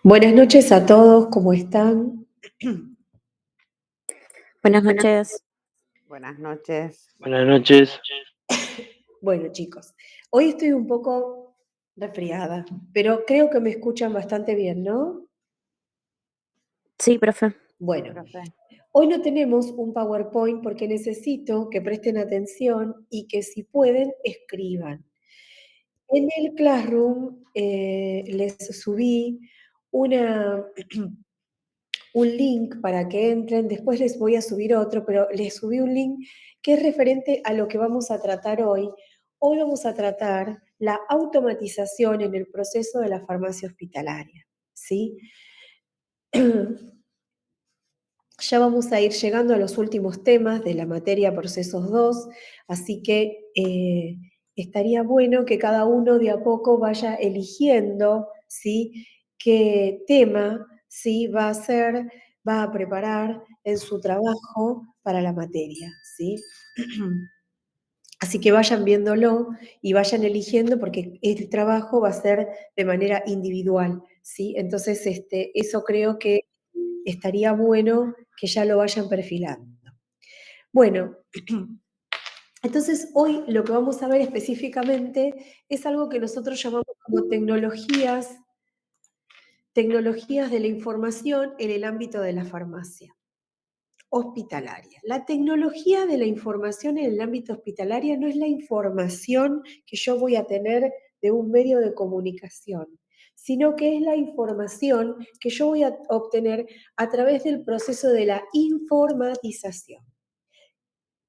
Buenas noches a todos, ¿cómo están? Buenas noches. Buenas noches. Buenas noches. Bueno, chicos, hoy estoy un poco resfriada, pero creo que me escuchan bastante bien, ¿no? Sí, profe. Bueno, Profe. hoy no tenemos un PowerPoint porque necesito que presten atención y que si pueden, escriban. En el Classroom les subí una, un link para que entren, después les voy a subir otro, pero les subí un link que es referente a lo que vamos a tratar hoy. Hoy vamos a tratar la automatización en el proceso de la farmacia hospitalaria, ¿sí? Ya vamos a ir llegando a los últimos temas de la materia Procesos 2, así que estaría bueno que cada uno de a poco vaya eligiendo, ¿sí?, qué tema, ¿sí?, va a preparar en su trabajo para la materia, ¿sí? Así que vayan viéndolo y vayan eligiendo porque el trabajo va a ser de manera individual, ¿sí? Entonces, eso creo que estaría bueno que ya lo vayan perfilando. Bueno, entonces hoy lo que vamos a ver específicamente es algo que nosotros llamamos como tecnologías de la información en el ámbito de la farmacia hospitalaria. La tecnología de la información en el ámbito hospitalario no es la información que yo voy a tener de un medio de comunicación, sino que es la información que yo voy a obtener a través del proceso de la informatización.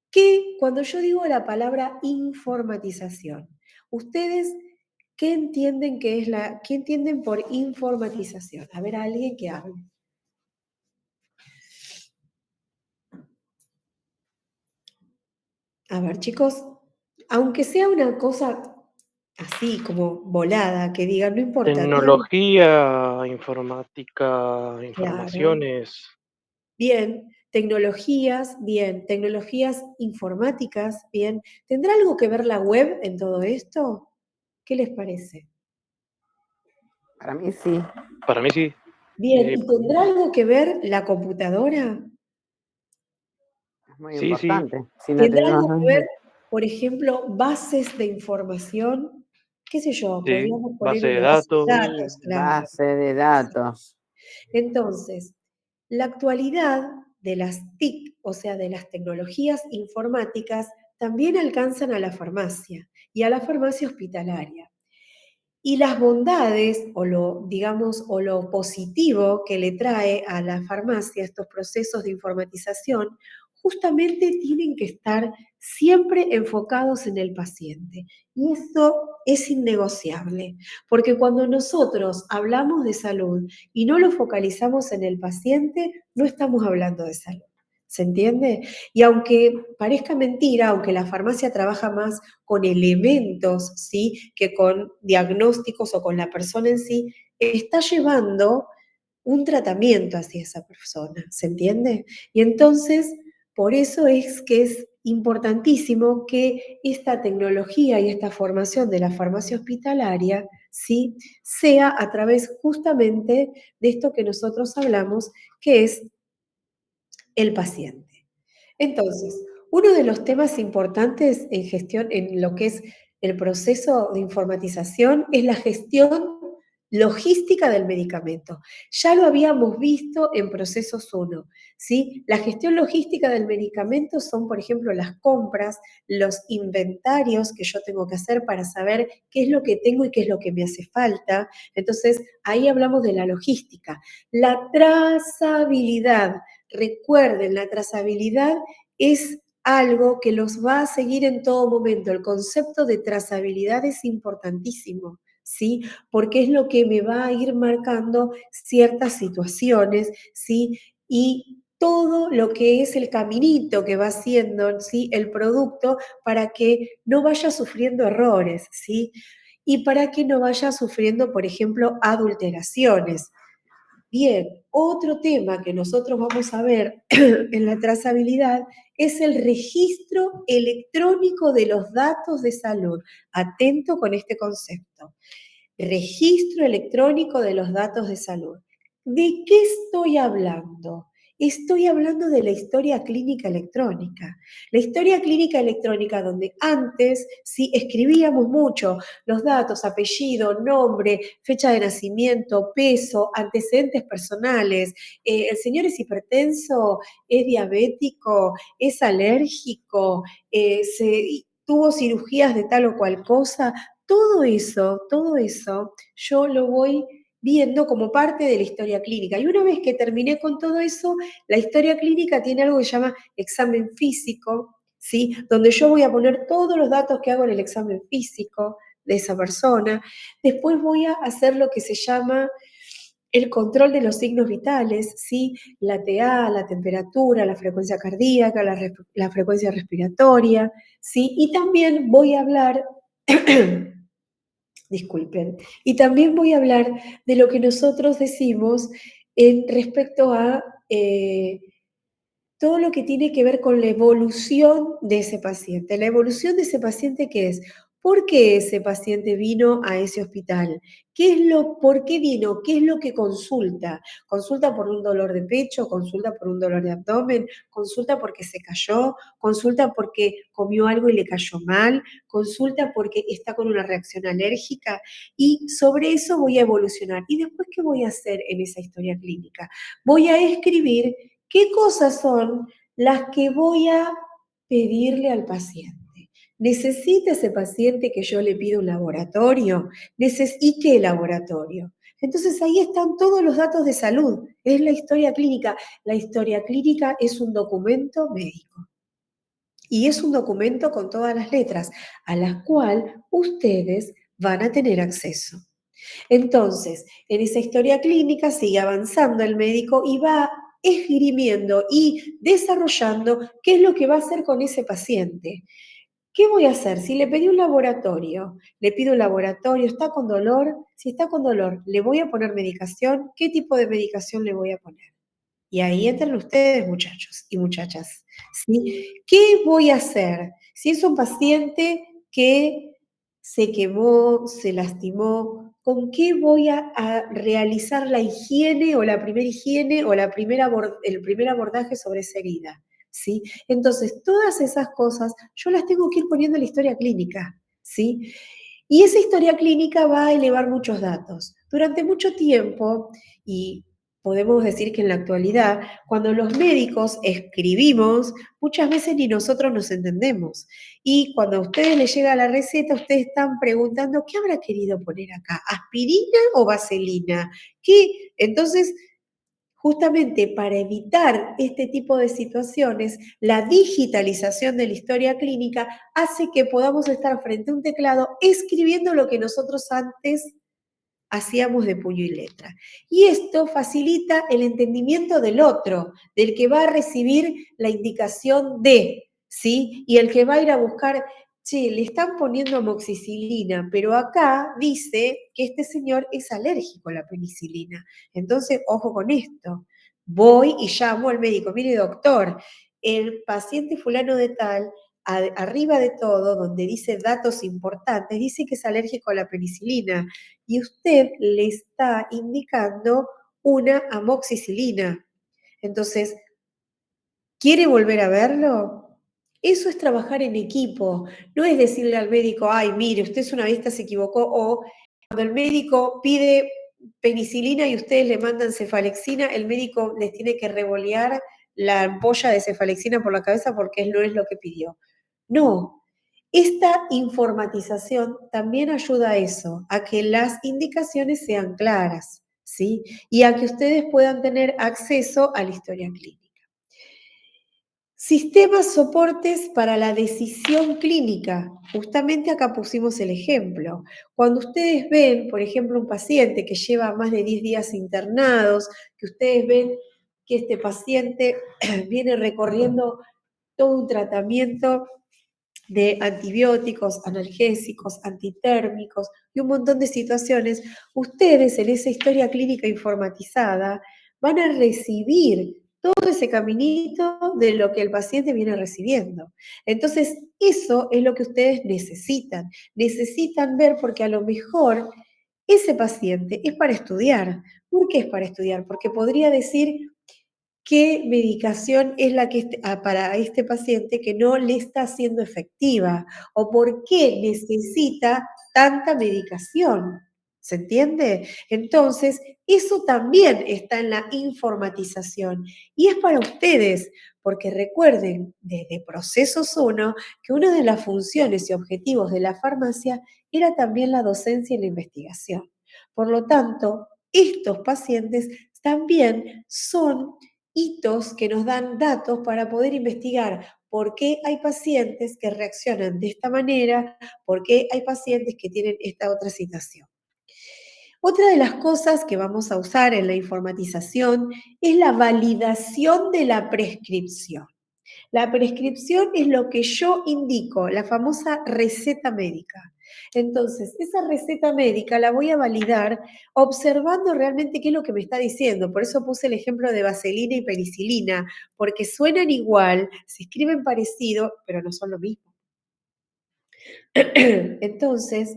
Que cuando yo digo la palabra informatización, ustedes, ¿qué entienden qué entienden por informatización? A ver, alguien que hable. A ver, chicos, aunque sea una cosa así como volada, que digan, no importa. Tecnología, informática, Claro. informaciones. Bien, tecnologías informáticas, bien. ¿Tendrá algo que ver la web en todo esto? ¿Qué les parece? Para mí sí. Para mí sí. Bien, ¿y tendrá algo que ver la computadora? Es muy Sí, importante. Si no ¿Tendrá algo tenemos que ver, por ejemplo, bases de información? ¿Qué sé yo? sí. Podríamos poner Base de una base de datos. datos, claro. base de datos. Entonces, la actualidad de las TIC, o sea, de las tecnologías informáticas, también alcanzan a la farmacia y a la farmacia hospitalaria. Y las bondades, o lo positivo que le trae a la farmacia estos procesos de informatización, justamente tienen que estar siempre enfocados en el paciente. Y esto es innegociable, porque cuando nosotros hablamos de salud y no lo focalizamos en el paciente, no estamos hablando de salud. ¿Se entiende? Y aunque parezca mentira, aunque la farmacia trabaja más con elementos, ¿sí?, que con diagnósticos o con la persona en sí, está llevando un tratamiento hacia esa persona, ¿se entiende? Y entonces, por eso es que es importantísimo que esta tecnología y esta formación de la farmacia hospitalaria, ¿sí?, sea a través justamente de esto que nosotros hablamos, que es el paciente. Entonces, uno de los temas importantes en gestión, en lo que es el proceso de informatización, es la gestión logística del medicamento. Ya lo habíamos visto en procesos 1, ¿sí? La gestión logística del medicamento son, por ejemplo, las compras, los inventarios que yo tengo que hacer para saber qué es lo que tengo y qué es lo que me hace falta. Entonces, ahí hablamos de la logística. La trazabilidad. Recuerden, la trazabilidad es algo que los va a seguir en todo momento. El concepto de trazabilidad es importantísimo, ¿sí? Porque es lo que me va a ir marcando ciertas situaciones, ¿sí? Y todo lo que es el caminito que va haciendo, ¿sí?, el producto, para que no vaya sufriendo errores, ¿sí? Y para que no vaya sufriendo, por ejemplo, adulteraciones. Bien, otro tema que nosotros vamos a ver en la trazabilidad es el registro electrónico de los datos de salud. Atento con este concepto. Registro electrónico de los datos de salud. ¿De qué estoy hablando? Estoy hablando de la historia clínica electrónica. La historia clínica electrónica donde antes sí escribíamos mucho los datos, apellido, nombre, fecha de nacimiento, peso, antecedentes personales. El señor es hipertenso, es diabético, es alérgico, tuvo cirugías de tal o cual cosa. Todo eso, yo lo voy viendo como parte de la historia clínica. Y una vez que terminé con todo eso, la historia clínica tiene algo que se llama examen físico, ¿sí? Donde yo voy a poner todos los datos que hago en el examen físico de esa persona. Después voy a hacer lo que se llama el control de los signos vitales, ¿sí? La TA, la temperatura, la frecuencia cardíaca, la frecuencia respiratoria, ¿sí? Y también voy a hablar disculpen. Y también voy a hablar de lo que nosotros decimos en respecto a todo lo que tiene que ver con la evolución de ese paciente. La evolución de ese paciente, ¿qué es? ¿Por qué ese paciente vino a ese hospital? ¿Por qué vino? ¿Qué es lo que consulta? ¿Consulta por un dolor de pecho? ¿Consulta por un dolor de abdomen? ¿Consulta porque se cayó? ¿Consulta porque comió algo y le cayó mal? ¿Consulta porque está con una reacción alérgica? Y sobre eso voy a evolucionar. ¿Y después qué voy a hacer en esa historia clínica? Voy a escribir qué cosas son las que voy a pedirle al paciente. ¿Necesita ese paciente que yo le pida un laboratorio? ¿Y qué laboratorio? Entonces ahí están todos los datos de salud. Es la historia clínica. La historia clínica es un documento médico. Y es un documento con todas las letras, a las cuales ustedes van a tener acceso. Entonces, en esa historia clínica sigue avanzando el médico y va esgrimiendo y desarrollando qué es lo que va a hacer con ese paciente. ¿Qué voy a hacer? Si le pedí un laboratorio, le pido un laboratorio, ¿está con dolor? Si está con dolor, ¿le voy a poner medicación? ¿Qué tipo de medicación le voy a poner? Y ahí entran ustedes, muchachos y muchachas, ¿sí? ¿Qué voy a hacer? Si es un paciente que se quemó, se lastimó, ¿con qué voy a realizar la higiene o la primera higiene o el primer abordaje sobre esa herida? ¿Sí? Entonces, todas esas cosas yo las tengo que ir poniendo en la historia clínica, ¿sí? Y esa historia clínica va a elevar muchos datos. Durante mucho tiempo, y podemos decir que en la actualidad, cuando los médicos escribimos, muchas veces ni nosotros nos entendemos. Y cuando a ustedes les llega la receta, ustedes están preguntando, ¿qué habrá querido poner acá? ¿Aspirina o vaselina? ¿Qué? Entonces, justamente para evitar este tipo de situaciones, la digitalización de la historia clínica hace que podamos estar frente a un teclado escribiendo lo que nosotros antes hacíamos de puño y letra. Y esto facilita el entendimiento del otro, del que va a recibir la indicación de, ¿sí? Y el que va a ir a buscar, che, le están poniendo amoxicilina, pero acá dice que este señor es alérgico a la penicilina. Entonces, ojo con esto. Voy y llamo al médico, mire doctor, el paciente fulano de tal arriba de todo, donde dice datos importantes, dice que es alérgico a la penicilina y usted le está indicando una amoxicilina. Entonces, ¿quiere volver a verlo? Eso es trabajar en equipo, no es decirle al médico, ay, mire, usted es una vista, se equivocó, o cuando el médico pide penicilina y ustedes le mandan cefalexina, el médico les tiene que revolear la ampolla de cefalexina por la cabeza porque él no es lo que pidió. No, esta informatización también ayuda a eso, a que las indicaciones sean claras, ¿sí? Y a que ustedes puedan tener acceso a la historia clínica. Sistemas soportes para la decisión clínica. Justamente acá pusimos el ejemplo. Cuando ustedes ven, por ejemplo, un paciente que lleva más de 10 días internados, que ustedes ven que este paciente viene recorriendo todo un tratamiento de antibióticos, analgésicos, antitérmicos y un montón de situaciones, ustedes en esa historia clínica informatizada van a recibir todo ese caminito de lo que el paciente viene recibiendo. Entonces, eso es lo que ustedes necesitan. Necesitan ver porque a lo mejor ese paciente es para estudiar. ¿Por qué es para estudiar? Porque podría decir qué medicación es la que para este paciente que no le está siendo efectiva o por qué necesita tanta medicación. ¿Se entiende? Entonces, eso también está en la informatización y es para ustedes, porque recuerden desde Procesos 1 que una de las funciones y objetivos de la farmacia era también la docencia y la investigación. Por lo tanto, estos pacientes también son hitos que nos dan datos para poder investigar por qué hay pacientes que reaccionan de esta manera, por qué hay pacientes que tienen esta otra situación. Otra de las cosas que vamos a usar en la informatización es la validación de la prescripción. La prescripción es lo que yo indico, la famosa receta médica. Entonces, esa receta médica la voy a validar observando realmente qué es lo que me está diciendo. Por eso puse el ejemplo de vaselina y penicilina, porque suenan igual, se escriben parecido, pero no son lo mismo. Entonces,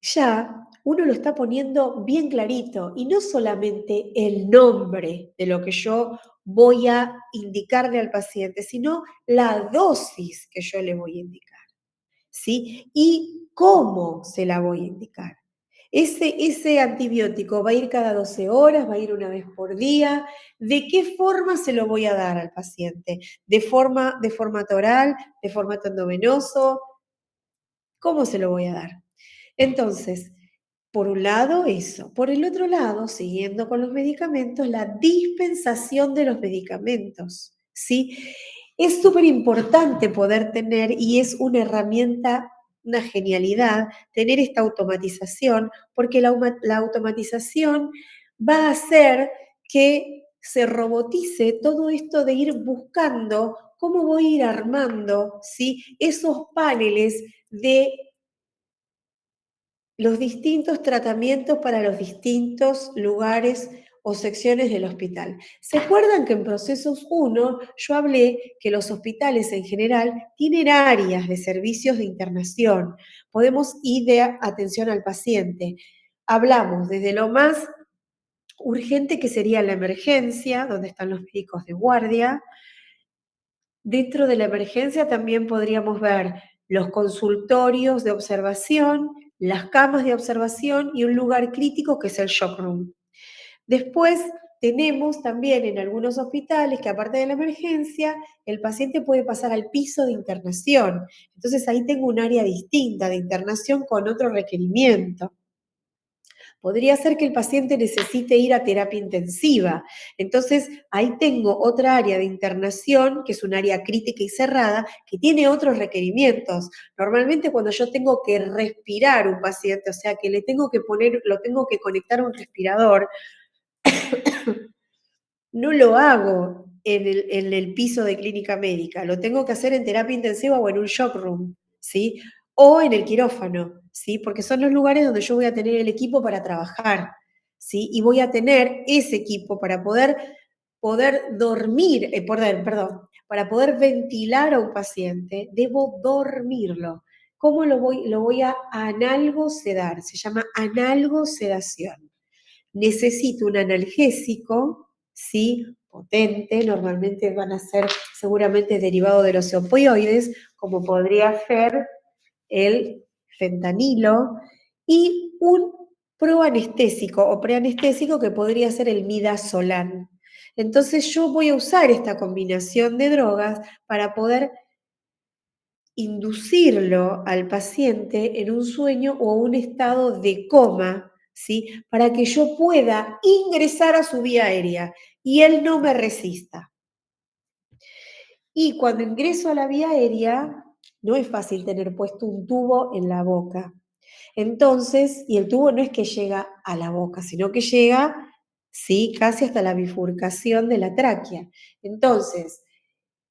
ya uno lo está poniendo bien clarito y no solamente el nombre de lo que yo voy a indicarle al paciente, sino la dosis que yo le voy a indicar, ¿sí? Y cómo se la voy a indicar. Ese antibiótico va a ir cada 12 horas, va a ir una vez por día. ¿De qué forma se lo voy a dar al paciente? ¿De formato oral? ¿De formato endovenoso? ¿Cómo se lo voy a dar? Entonces, por un lado eso. Por el otro lado, siguiendo con los medicamentos, la dispensación de los medicamentos, ¿sí? Es súper importante poder tener, y es una herramienta, una genialidad, tener esta automatización, porque la automatización va a hacer que se robotice todo esto de ir buscando cómo voy a ir armando, ¿sí? Esos paneles de los distintos tratamientos para los distintos lugares o secciones del hospital. ¿Se acuerdan que en Procesos 1 yo hablé que los hospitales en general tienen áreas de servicios de internación? Podemos ir de atención al paciente. Hablamos desde lo más urgente que sería la emergencia, donde están los médicos de guardia. Dentro de la emergencia también podríamos ver los consultorios de observación, las camas de observación y un lugar crítico que es el shock room. Después tenemos también en algunos hospitales que aparte de la emergencia, el paciente puede pasar al piso de internación. Entonces ahí tengo un área distinta de internación con otro requerimiento. Podría ser que el paciente necesite ir a terapia intensiva. Entonces, ahí tengo otra área de internación, que es un área crítica y cerrada, que tiene otros requerimientos. Normalmente cuando yo tengo que respirar un paciente, o sea, que le tengo que poner, lo tengo que conectar a un respirador, no lo hago en el piso de clínica médica, lo tengo que hacer en terapia intensiva o en un shock room, ¿sí? O en el quirófano, ¿sí? Porque son los lugares donde yo voy a tener el equipo para trabajar, ¿sí? Y voy a tener ese equipo para poder dormir, para poder ventilar a un paciente, debo dormirlo. ¿Cómo lo voy a analgosedar? Se llama analgosedación. Necesito un analgésico, ¿sí? Potente, normalmente van a ser seguramente derivados de los opioides, como podría ser el fentanilo, y un proanestésico o preanestésico que podría ser el midazolam. Entonces yo voy a usar esta combinación de drogas para poder inducirlo al paciente en un sueño o un estado de coma, ¿sí? Para que yo pueda ingresar a su vía aérea y él no me resista. Y cuando ingreso a la vía aérea, no es fácil tener puesto un tubo en la boca. Entonces, y el tubo no es que llega a la boca, sino que llega, sí, casi hasta la bifurcación de la tráquea. Entonces,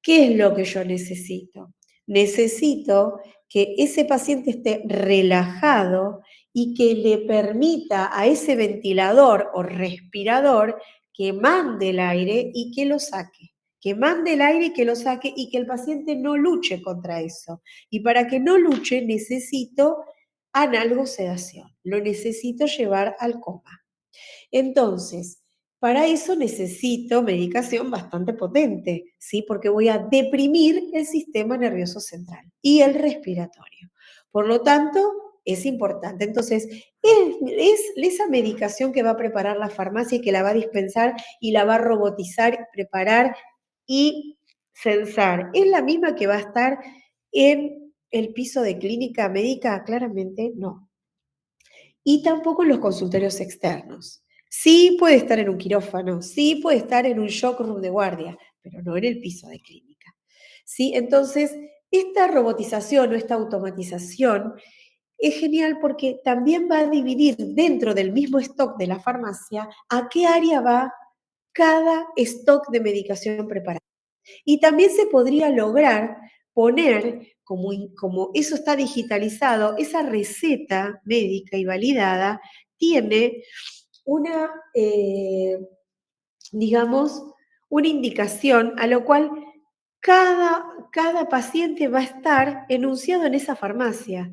¿qué es lo que yo necesito? Necesito que ese paciente esté relajado y que le permita a ese ventilador o respirador que mande el aire y que lo saque. Que mande el aire y que lo saque y que el paciente no luche contra eso. Y para que no luche necesito analgosedación. Lo necesito llevar al coma. Entonces, para eso necesito medicación bastante potente, ¿sí? Porque voy a deprimir el sistema nervioso central y el respiratorio. Por lo tanto, es importante. Entonces, es esa medicación que va a preparar la farmacia y que la va a dispensar y la va a robotizar, preparar y censar. ¿Es la misma que va a estar en el piso de clínica médica? Claramente no. Y tampoco en los consultorios externos. Sí puede estar en un quirófano, sí puede estar en un shock room de guardia, pero no en el piso de clínica. ¿Sí? Entonces, esta robotización o esta automatización es genial porque también va a dividir dentro del mismo stock de la farmacia a qué área va cada stock de medicación preparada. Y también se podría lograr poner, como eso está digitalizado, esa receta médica y validada tiene una, digamos, una indicación a lo cual cada paciente va a estar enunciado en esa farmacia.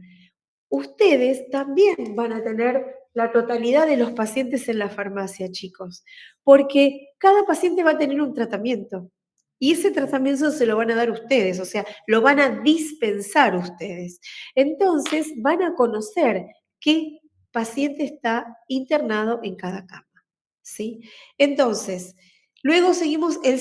Ustedes también van a tener la totalidad de los pacientes en la farmacia, chicos, porque cada paciente va a tener un tratamiento y ese tratamiento se lo van a dar ustedes, o sea, lo van a dispensar ustedes. Entonces, van a conocer qué paciente está internado en cada cama, ¿sí? Entonces, luego seguimos el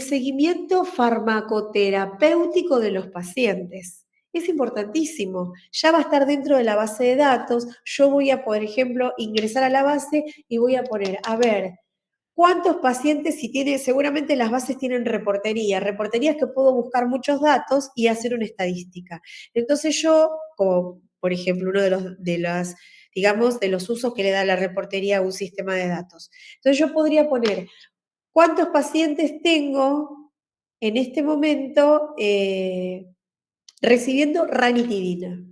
seguimiento farmacoterapéutico de los pacientes. Es importantísimo, ya va a estar dentro de la base de datos, yo voy a, por ejemplo, ingresar a la base y voy a poner, a ver, ¿cuántos pacientes, si tiene, seguramente las bases tienen reporterías que puedo buscar muchos datos y hacer una estadística. Entonces yo, como por ejemplo uno digamos, de los usos que le da la reportería a un sistema de datos. Entonces yo podría poner, ¿cuántos pacientes tengo en este momento recibiendo ranitidina?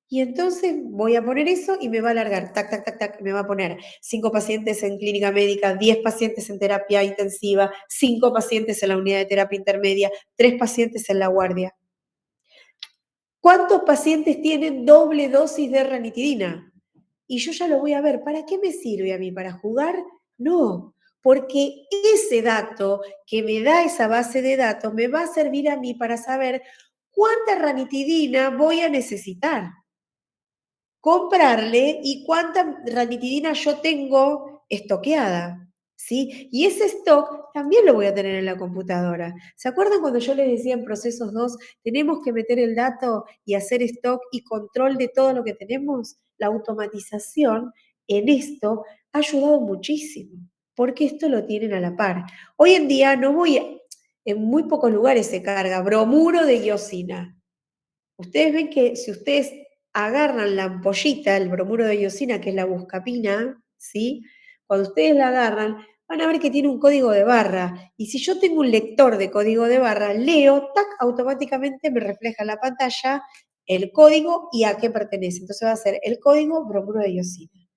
Y entonces voy a poner eso y me va a alargar, tac, tac, tac, tac, me va a poner 5 pacientes en clínica médica, 10 pacientes en terapia intensiva, 5 pacientes en la unidad de terapia intermedia, 3 pacientes en la guardia. ¿Cuántos pacientes tienen doble dosis de ranitidina? Y yo ya lo voy a ver. ¿Para qué me sirve a mí? ¿Para jugar? No, porque ese dato que me da esa base de datos me va a servir a mí para saber cuánta ranitidina voy a necesitar, comprarle y cuánta ranitidina yo tengo estoqueada, ¿sí? Y ese stock también lo voy a tener en la computadora. ¿Se acuerdan cuando yo les decía en Procesos 2, tenemos que meter el dato y hacer stock y control de todo lo que tenemos? La automatización en esto ha ayudado muchísimo, porque esto lo tienen a la par. Hoy en día en muy pocos lugares se carga bromuro de iosina. Ustedes ven que si ustedes agarran la ampollita, el bromuro de iosina, que es la buscapina, ¿sí? Cuando ustedes la agarran, van a ver que tiene un código de barra. Y si yo tengo un lector de código de barra, leo, tac, automáticamente me refleja en la pantalla el código y a qué pertenece. Entonces va a ser el código bromuro de iosina.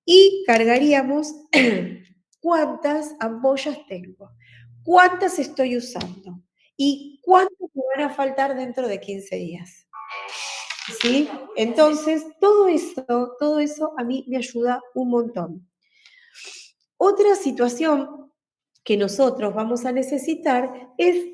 Y cargaríamos cuántas ampollas tengo, cuántas estoy usando y cuántas me van a faltar dentro de 15 días. ¿Sí? Entonces, todo eso a mí me ayuda un montón. Otra situación que nosotros vamos a necesitar es,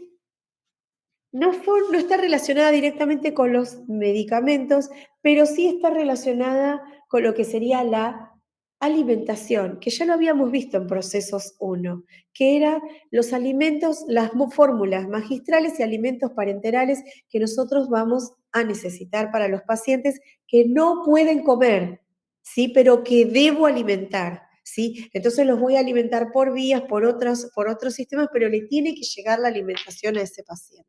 no está relacionada directamente con los medicamentos, pero sí está relacionada con lo que sería la alimentación, que ya lo habíamos visto en Procesos 1, que eran los alimentos, las fórmulas magistrales y alimentos parenterales que nosotros vamos a necesitar para los pacientes que no pueden comer, ¿sí? Pero que debo alimentar, ¿sí? Entonces los voy a alimentar por vías, por otros sistemas, pero le tiene que llegar la alimentación a ese paciente.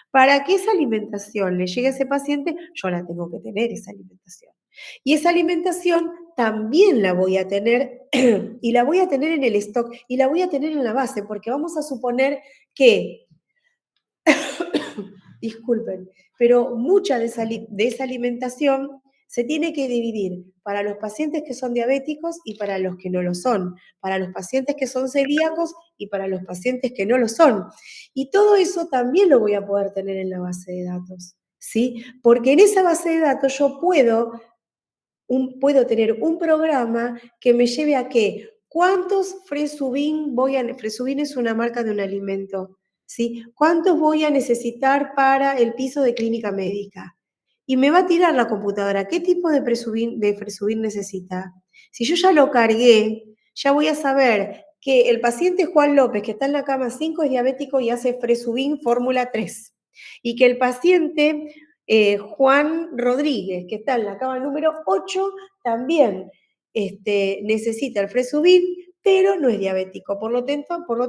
Para que esa alimentación le llegue a ese paciente, yo la tengo que tener, esa alimentación. Y esa alimentación también la voy a tener, y la voy a tener en el stock, y la voy a tener en la base, porque vamos a suponer que, disculpen, pero mucha de esa alimentación se tiene que dividir para los pacientes que son diabéticos y para los que no lo son, para los pacientes que son celíacos y para los pacientes que no lo son. Y todo eso también lo voy a poder tener en la base de datos, ¿sí? Porque en esa base de datos yo puedo tener un programa que me lleve a que ¿cuántos Fresubin Fresubin es una marca de un alimento, ¿sí? ¿Cuántos voy a necesitar para el piso de clínica médica? Y me va a tirar la computadora, ¿qué tipo de Fresubin necesita? Si yo ya lo cargué, ya voy a saber que el paciente Juan López, que está en la cama 5, es diabético y hace Fresubin fórmula 3. Y que el paciente Juan Rodríguez, que está en la cama número 8, también necesita el Fresubin, pero no es diabético, por lo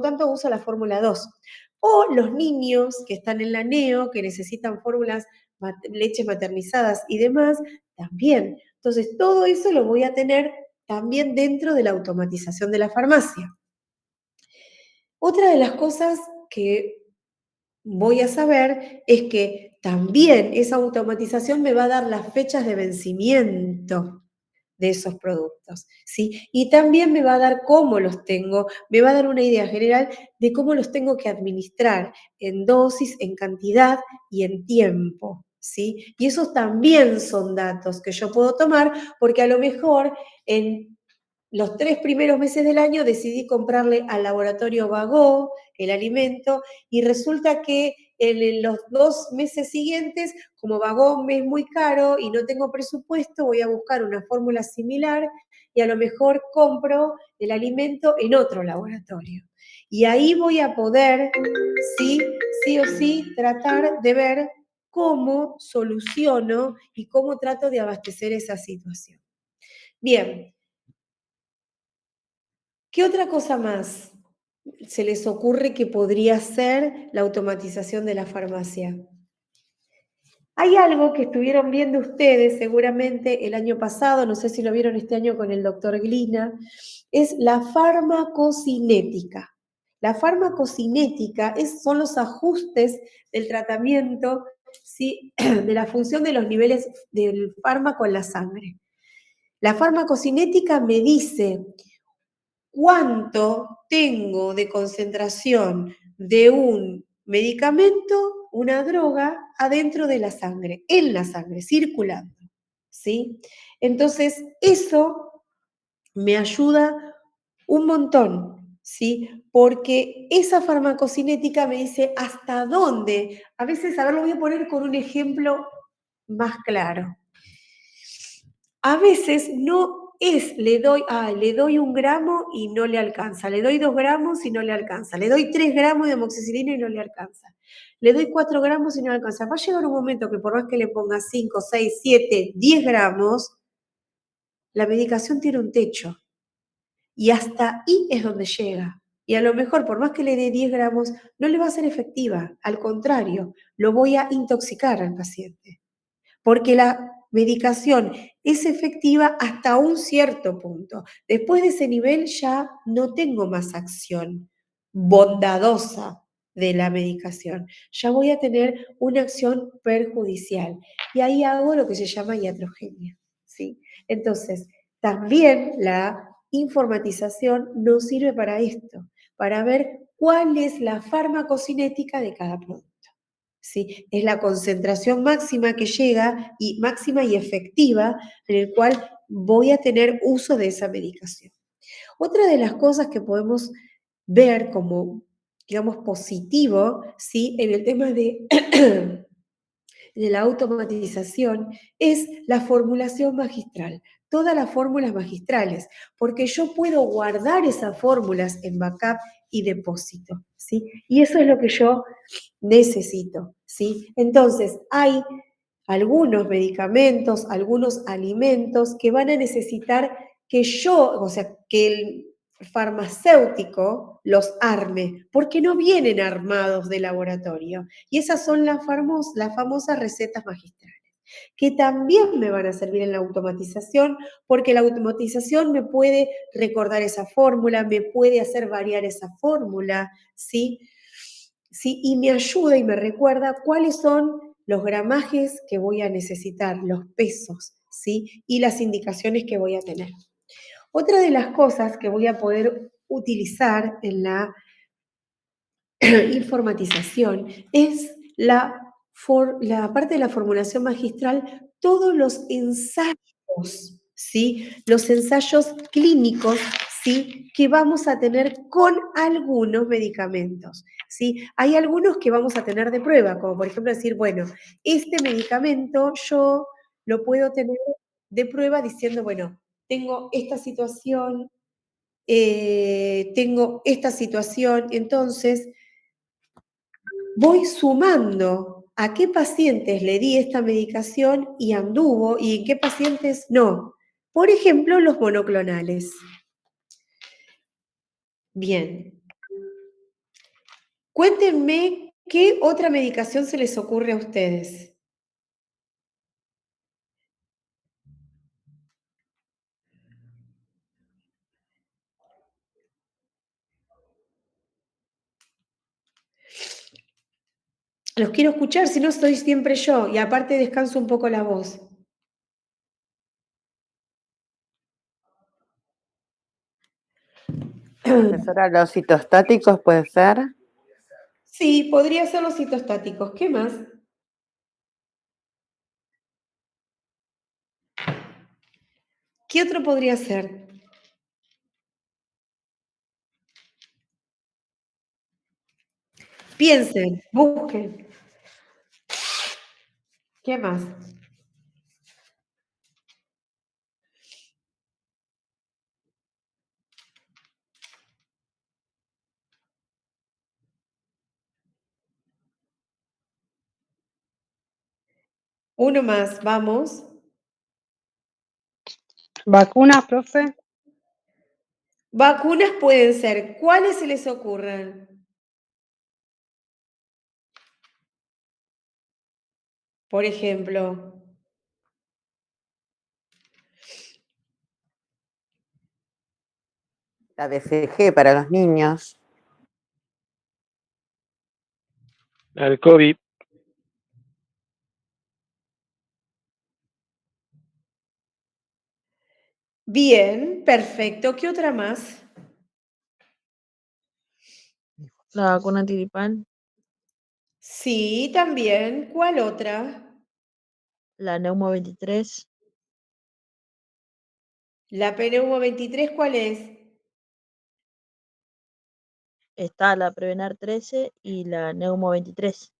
tanto usa la fórmula 2. O los niños que están en la NEO, que necesitan leches maternizadas y demás, también. Entonces, todo eso lo voy a tener también dentro de la automatización de la farmacia. Otra de las cosas que voy a saber es que también esa automatización me va a dar las fechas de vencimiento de esos productos, ¿sí? Y también me va a dar cómo los tengo, me va a dar una idea general de cómo los tengo que administrar en dosis, en cantidad y en tiempo, ¿sí? Y esos también son datos que yo puedo tomar porque a lo mejor en los 3 primeros meses del año decidí comprarle al laboratorio Bagó el alimento y resulta que en los 2 meses siguientes, como Bagó me es muy caro y no tengo presupuesto, voy a buscar una fórmula similar y a lo mejor compro el alimento en otro laboratorio. Y ahí voy a poder, sí o sí, tratar de ver cómo soluciono y cómo trato de abastecer esa situación. Bien. ¿Qué otra cosa más se les ocurre que podría ser la automatización de la farmacia? Hay algo que estuvieron viendo ustedes seguramente el año pasado, no sé si lo vieron este año con el doctor Glina, es la farmacocinética. La farmacocinética son los ajustes del tratamiento, ¿sí? De la función de los niveles del fármaco en la sangre. La farmacocinética me dice cuánto tengo de concentración de un medicamento, una droga, adentro de la sangre, en la sangre, circulando, ¿sí? Entonces, eso me ayuda un montón, ¿sí? Porque esa farmacocinética me dice hasta dónde. A veces, a ver, lo voy a poner con un ejemplo más claro. A veces no es, le doy 1 gramo y no le alcanza, le doy 2 gramos y no le alcanza, le doy 3 gramos de amoxicilina y no le alcanza, le doy 4 gramos y no le alcanza. Va a llegar un momento que por más que le ponga 5, 6, 7, 10 gramos, la medicación tiene un techo y hasta ahí es donde llega. Y a lo mejor, por más que le dé 10 gramos, no le va a ser efectiva, al contrario, lo voy a intoxicar al paciente. Porque la medicación es efectiva hasta un cierto punto. Después de ese nivel ya no tengo más acción bondadosa de la medicación. Ya voy a tener una acción perjudicial. Y ahí hago lo que se llama iatrogenia, ¿sí? Entonces, también la informatización nos sirve para esto, para ver cuál es la farmacocinética de cada producto. ¿Sí? Es la concentración máxima que llega, y máxima y efectiva, en el cual voy a tener uso de esa medicación. Otra de las cosas que podemos ver como, digamos, positivo, ¿sí? En el tema de la automatización es la formulación magistral, todas las fórmulas magistrales, porque yo puedo guardar esas fórmulas en backup y depósito, ¿sí? Y eso es lo que yo necesito, ¿sí? Entonces, hay algunos medicamentos, algunos alimentos que van a necesitar que yo, o sea, que el farmacéutico los arme, porque no vienen armados de laboratorio. Y esas son las famosas recetas magistrales, que también me van a servir en la automatización, porque la automatización me puede recordar esa fórmula, me puede hacer variar esa fórmula, ¿sí? ¿Sí? Y me ayuda y me recuerda cuáles son los gramajes que voy a necesitar, los pesos, ¿sí? Y las indicaciones que voy a tener. Otra de las cosas que voy a poder utilizar en la informatización es la la parte de la formulación magistral, todos los ensayos, ¿sí? Los ensayos clínicos, ¿sí? Que vamos a tener con algunos medicamentos, ¿sí? Hay algunos que vamos a tener de prueba, como por ejemplo decir, bueno, este medicamento yo lo puedo tener de prueba diciendo, bueno, tengo esta situación, entonces voy sumando a qué pacientes le di esta medicación y anduvo y en qué pacientes no. Por ejemplo, los monoclonales. Bien. Cuéntenme qué otra medicación se les ocurre a ustedes. Los quiero escuchar, si no soy siempre yo, y aparte descanso un poco la voz. Profesora, los citostáticos puede ser. Sí, podría ser los citostáticos. ¿Qué más? ¿Qué otro podría ser? Piensen, busquen. ¿Qué más? Uno más, vamos. ¿Vacunas, profe? Vacunas pueden ser. ¿Cuáles se les ocurren? Por ejemplo. La BCG para los niños. El COVID. Bien, perfecto. ¿Qué otra más? La vacuna antigripal, Sí, también. ¿Cuál otra? la Neumo 23, La PNV 23, ¿cuál es? está la Prevenar 13 y la Neumo 23,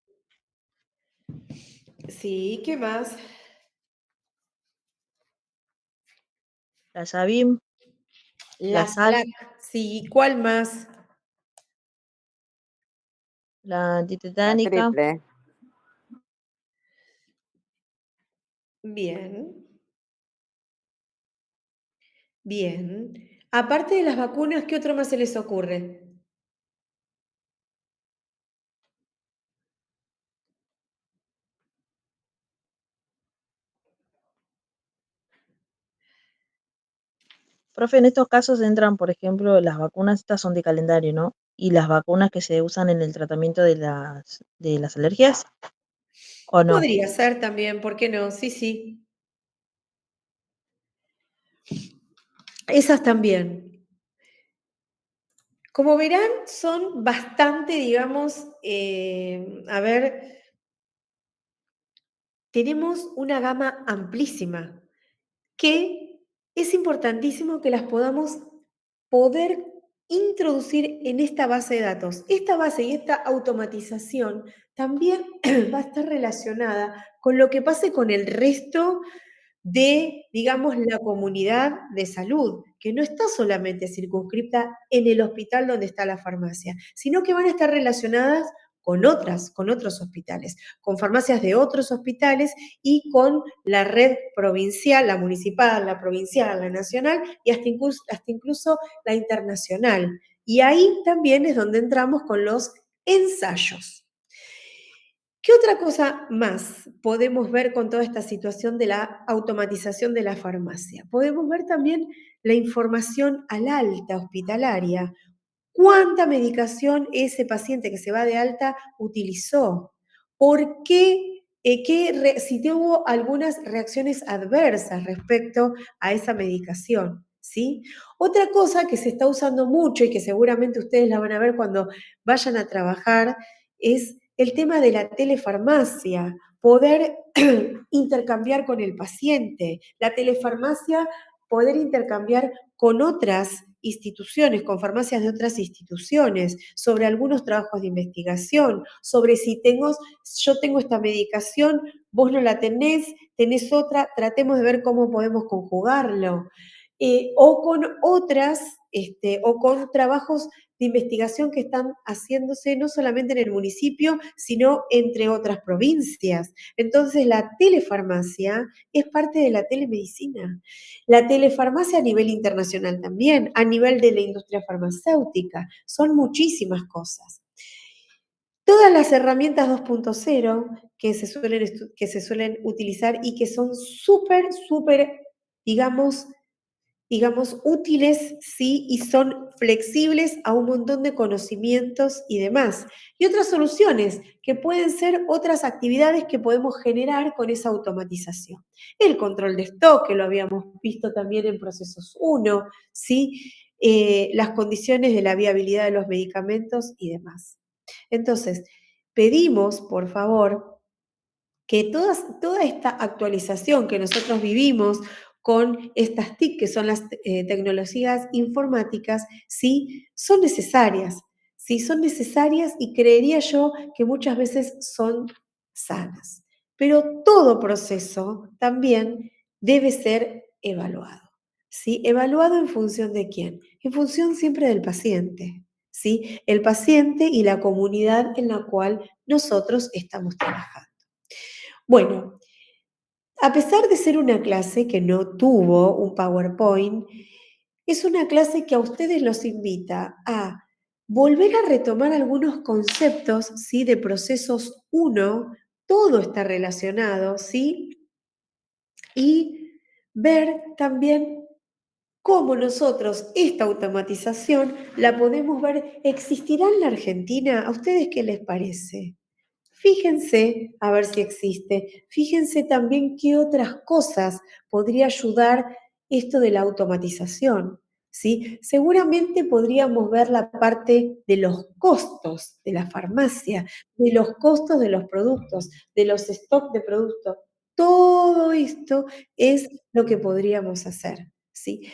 Sí, ¿qué más? la Sabim, la La SAL, SLAC. Sí, ¿cuál más? la La antitetánica, triple. Bien, bien. Aparte de las vacunas, ¿qué otro más se les ocurre? Profe, en estos casos entran, por ejemplo, las vacunas, estas son de calendario, ¿no? Y las vacunas que se usan en el tratamiento de las alergias, ¿o no? Podría ser también, ¿por qué no? Sí, sí. Esas también. Como verán, son bastante, digamos, a ver, tenemos una gama amplísima que es importantísimo que las podamos poder introducir en esta base de datos. Esta base y esta automatización también va a estar relacionada con lo que pase con el resto de, digamos, la comunidad de salud, que no está solamente circunscripta en el hospital donde está la farmacia, sino que van a estar relacionadas con otros hospitales, con farmacias de otros hospitales y con la red provincial, la municipal, la provincial, la nacional y hasta incluso la internacional. Y ahí también es donde entramos con los ensayos. ¿Qué otra cosa más podemos ver con toda esta situación de la automatización de la farmacia? Podemos ver también la información al alta hospitalaria. ¿Cuánta medicación ese paciente que se va de alta utilizó? ¿Por qué? Si tuvo algunas reacciones adversas respecto a esa medicación, ¿sí? Otra cosa que se está usando mucho y que seguramente ustedes la van a ver cuando vayan a trabajar es el tema de la telefarmacia, poder intercambiar con el paciente, la telefarmacia, poder intercambiar con otras instituciones, con farmacias de otras instituciones, sobre algunos trabajos de investigación, sobre si yo tengo esta medicación, vos no la tenés otra, tratemos de ver cómo podemos conjugarlo. O con otras, o con trabajos de investigación que están haciéndose no solamente en el municipio, sino entre otras provincias. Entonces, la telefarmacia es parte de la telemedicina. La telefarmacia a nivel internacional también, a nivel de la industria farmacéutica, son muchísimas cosas. Todas las herramientas 2.0 que se suelen utilizar y que son súper, digamos, útiles, sí, y son flexibles a un montón de conocimientos y demás. Y otras soluciones que pueden ser otras actividades que podemos generar con esa automatización. El control de stock, que lo habíamos visto también en procesos 1, ¿sí? Las condiciones de la viabilidad de los medicamentos y demás. Entonces, pedimos, por favor, que toda esta actualización que nosotros vivimos con estas TIC, que son las tecnologías informáticas, sí, son necesarias. Sí, son necesarias y creería yo que muchas veces son sanas. Pero todo proceso también debe ser evaluado. ¿Sí? ¿Evaluado en función de quién? En función siempre del paciente. ¿Sí? El paciente y la comunidad en la cual nosotros estamos trabajando. Bueno, a pesar de ser una clase que no tuvo un PowerPoint, es una clase que a ustedes los invita a volver a retomar algunos conceptos, ¿sí? De procesos 1, todo está relacionado, ¿sí? Y ver también cómo nosotros esta automatización la podemos ver, ¿existirá en la Argentina? ¿A ustedes qué les parece? Fíjense a ver si existe. Fíjense también qué otras cosas podría ayudar esto de la automatización, ¿sí? Seguramente podríamos ver la parte de los costos de la farmacia, de los costos de los productos, de los stocks de productos. Todo esto es lo que podríamos hacer, ¿sí?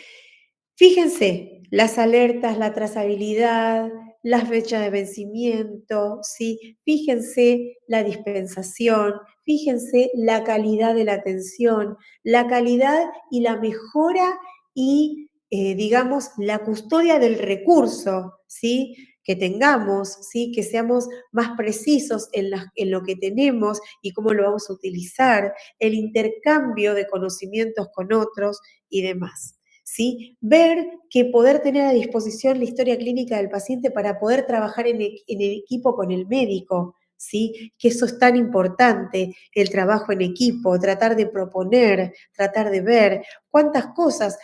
Fíjense, las alertas, la trazabilidad, las fechas de vencimiento, ¿sí? Fíjense la dispensación, fíjense la calidad de la atención, la calidad y la mejora y, digamos, la custodia del recurso, ¿sí? Que tengamos, ¿sí? Que seamos más precisos en lo que tenemos y cómo lo vamos a utilizar, el intercambio de conocimientos con otros y demás. ¿Sí? Ver que poder tener a disposición la historia clínica del paciente para poder trabajar en equipo con el médico, ¿sí? Que eso es tan importante, el trabajo en equipo, tratar de proponer, tratar de ver cuántas cosas.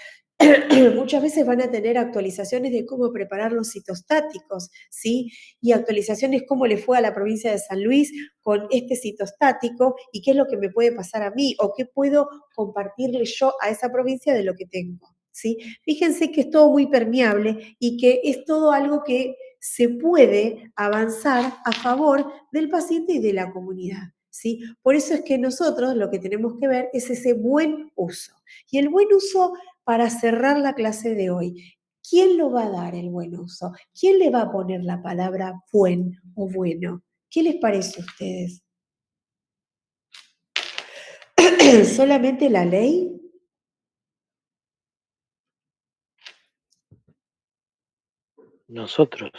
Muchas veces van a tener actualizaciones de cómo preparar los citostáticos, ¿sí? Y actualizaciones cómo le fue a la provincia de San Luis con este citostático y qué es lo que me puede pasar a mí o qué puedo compartirle yo a esa provincia de lo que tengo. ¿Sí? Fíjense que es todo muy permeable y que es todo algo que se puede avanzar a favor del paciente y de la comunidad, ¿sí? Por eso es que nosotros lo que tenemos que ver es ese buen uso. Y el buen uso para cerrar la clase de hoy, ¿quién lo va a dar el buen uso? ¿Quién le va a poner la palabra buen o bueno? ¿Qué les parece a ustedes? ¿Solamente la ley? Nosotros.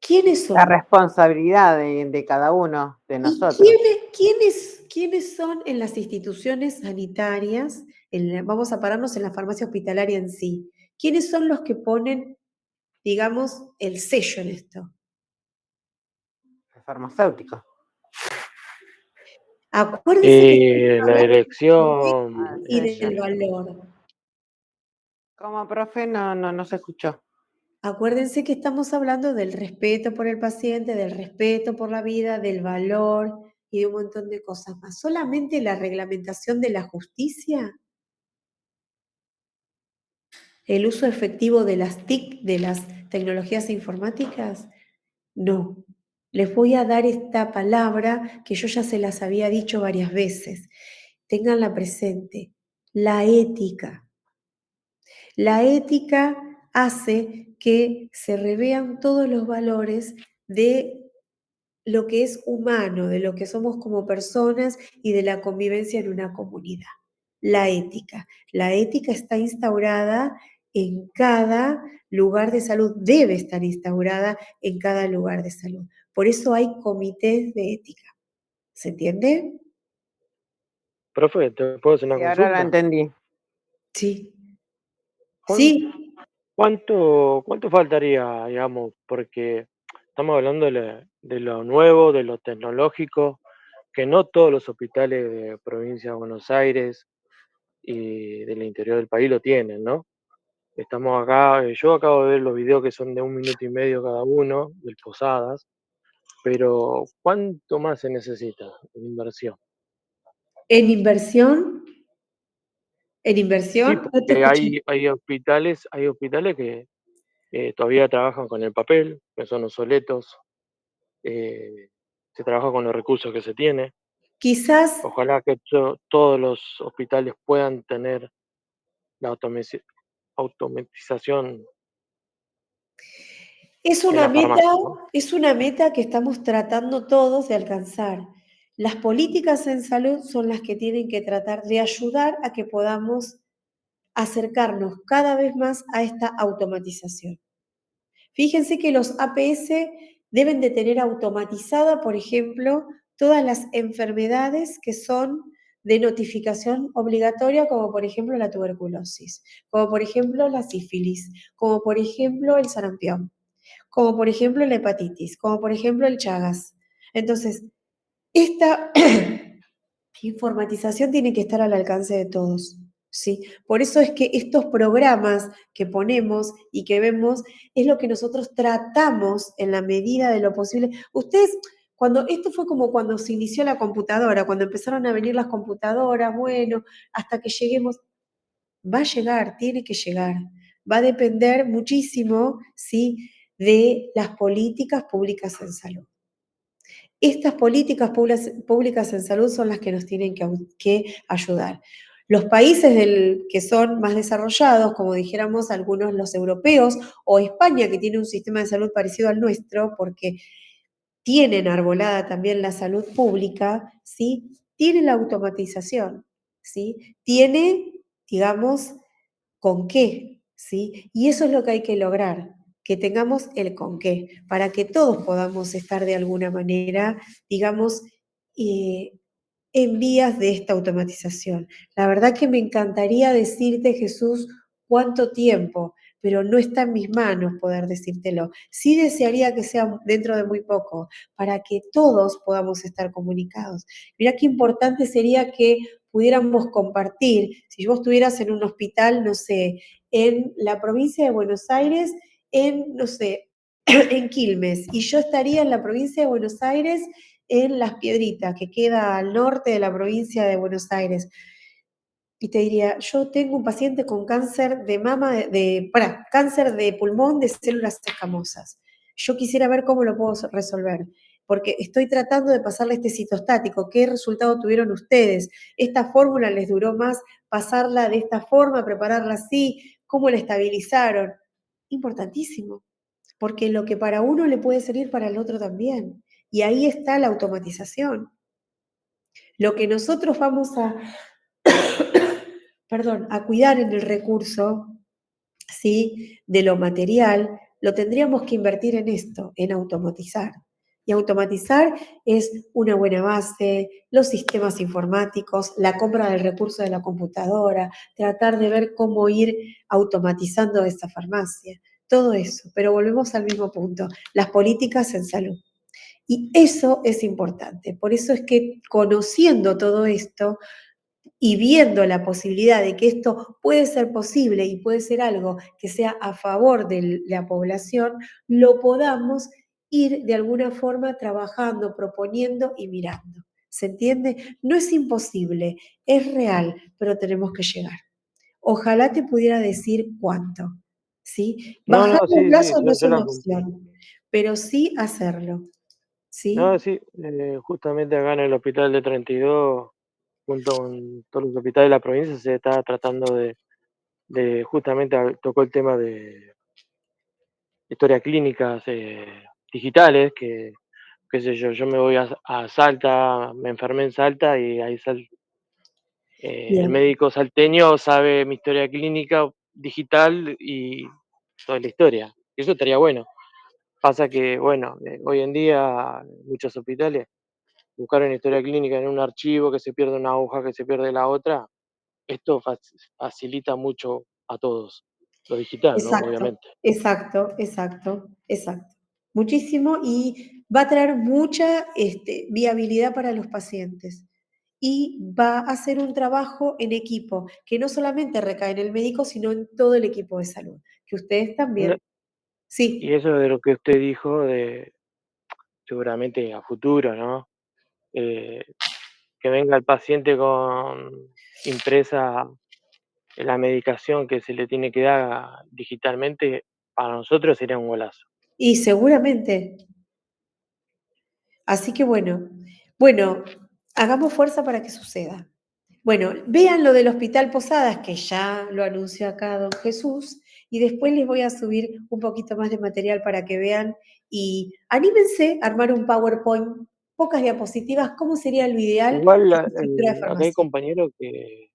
¿Quiénes son? La responsabilidad de cada uno de ¿Y nosotros. quiénes son en las instituciones sanitarias? Vamos a pararnos en la farmacia hospitalaria en sí. ¿Quiénes son los que ponen, digamos, el sello en esto? El farmacéutico. Acuérdense que estamos La hablando dirección. y del valor. Como profe no se escuchó. Acuérdense que estamos hablando del respeto por el paciente, del respeto por la vida, del valor y de un montón de cosas más. ¿Solamente la reglamentación de la justicia? ¿El uso efectivo de las TIC, de las tecnologías informáticas? No, Les voy a dar esta palabra que yo ya se las había dicho varias veces. Ténganla presente, la ética. La ética hace que se revean todos los valores de lo que es humano, de lo que somos como personas y de la convivencia en una comunidad. La ética. La ética está instaurada en cada lugar de salud, debe estar instaurada en cada lugar de salud. Por eso hay comités de ética. ¿Se entiende? Profe, ¿te puedo hacer una Sí, ahora lo consulta? entendí. Sí. ¿Cuán- Sí, ¿Cuánto faltaría, digamos? Porque estamos hablando de lo nuevo, de lo tecnológico, que no todos los hospitales de provincia de Buenos Aires y del interior del país lo tienen, ¿no? Estamos acá, yo acabo de ver los videos que son de 1 minuto y medio cada uno, del Posadas, pero ¿cuánto más se necesita en inversión? en inversión, Sí, no te porque escuché. hay hospitales que todavía trabajan con el papel, que son obsoletos, se trabaja con los recursos que se tiene. Quizás Ojalá que todos los hospitales puedan tener la automatización es en una la meta, farmacia, ¿no? es una meta que estamos tratando todos de alcanzar. Las políticas en salud son las que tienen que tratar de ayudar a que podamos acercarnos cada vez más a esta automatización. Fíjense que los APS deben de tener automatizada, por ejemplo, todas las enfermedades que son de notificación obligatoria, como por ejemplo la tuberculosis, como por ejemplo la sífilis, como por ejemplo el sarampión, como por ejemplo la hepatitis, como por ejemplo el Chagas. Entonces, esta informatización tiene que estar al alcance de todos, ¿sí? Por eso es que estos programas que ponemos y que vemos es lo que nosotros tratamos en la medida de lo posible. Ustedes, esto fue como cuando se inició la computadora, cuando empezaron a venir las computadoras, bueno, hasta que lleguemos, va a llegar, tiene que llegar. Va a depender muchísimo, ¿sí?, de las políticas públicas en salud. Estas políticas públicas en salud son las que nos tienen que ayudar. Los países que son más desarrollados, como dijéramos algunos los europeos, o España, que tiene un sistema de salud parecido al nuestro, porque tienen arbolada también la salud pública, ¿sí? Tiene la automatización, ¿sí? Tiene, digamos, con qué, ¿sí? Y eso es lo que hay que lograr, que tengamos el con qué, para que todos podamos estar de alguna manera, digamos, eh, en vías de esta automatización. La verdad que me encantaría decirte, Jesús, cuánto tiempo, pero no está en mis manos poder decírtelo. Sí desearía que sea dentro de muy poco, para que todos podamos estar comunicados. Mirá qué importante sería que pudiéramos compartir, si vos estuvieras en un hospital, no sé, en la provincia de Buenos Aires, no sé, en Quilmes, y yo estaría en la provincia de Buenos Aires, en Las Piedritas, que queda al norte de la provincia de Buenos Aires. Y te diría, yo tengo un paciente con cáncer de mama, cáncer de pulmón de células escamosas. Yo quisiera ver cómo lo puedo resolver, porque estoy tratando de pasarle este citostático. ¿Qué resultado tuvieron ustedes? ¿Esta fórmula les duró más pasarla de esta forma, prepararla así? ¿Cómo la estabilizaron? Importantísimo, porque lo que para uno le puede servir para el otro también. Y ahí está la automatización. Lo que nosotros vamos a cuidar en el recurso, ¿sí?, de lo material, lo tendríamos que invertir en esto, en automatizar. Y automatizar es una buena base, los sistemas informáticos, la compra del recurso de la computadora, tratar de ver cómo ir automatizando esa farmacia, todo eso. Pero volvemos al mismo punto, las políticas en salud. Y eso es importante. Por eso es que conociendo todo esto y viendo la posibilidad de que esto puede ser posible y puede ser algo que sea a favor de la población, lo podamos ir de alguna forma trabajando, proponiendo y mirando. ¿Se entiende? No es imposible, es real, pero tenemos que llegar. Ojalá te pudiera decir cuánto, ¿sí? No, Bajar no, los sí, sí, brazos no es yo la una compré. opción, pero sí hacerlo. ¿sí? No, sí, justamente acá en el hospital de 32, junto con todos los hospitales de la provincia, se está tratando justamente tocó el tema de historias clínicas digitales, que, qué sé yo me voy a Salta, me enfermé en Salta y ahí el Bien, médico salteño sabe mi historia clínica digital y toda la historia. Eso estaría bueno. Pasa que, bueno, hoy en día muchos hospitales buscar una historia clínica en un archivo, que se pierde una hoja, que se pierde la otra, esto facilita mucho a todos. Lo digital, ¿no? exacto, Obviamente. exacto. Muchísimo y va a traer mucha viabilidad para los pacientes. Y va a hacer un trabajo en equipo, que no solamente recae en el médico, sino en todo el equipo de salud. Que ustedes No, también. y Sí, eso de lo que usted dijo, seguramente a futuro, ¿no? Eh, que venga el paciente con impresa la medicación que se le tiene que dar digitalmente, para nosotros sería un golazo. y seguramente. Así que bueno, hagamos fuerza para que suceda. Bueno, vean lo del Hospital Posadas, que ya lo anunció acá don Jesús, y después les voy a subir un poquito más de material para que vean y anímense a armar un PowerPoint, pocas diapositivas, cómo sería lo ideal Igual de la estructura de acá farmacia. hay compañeros que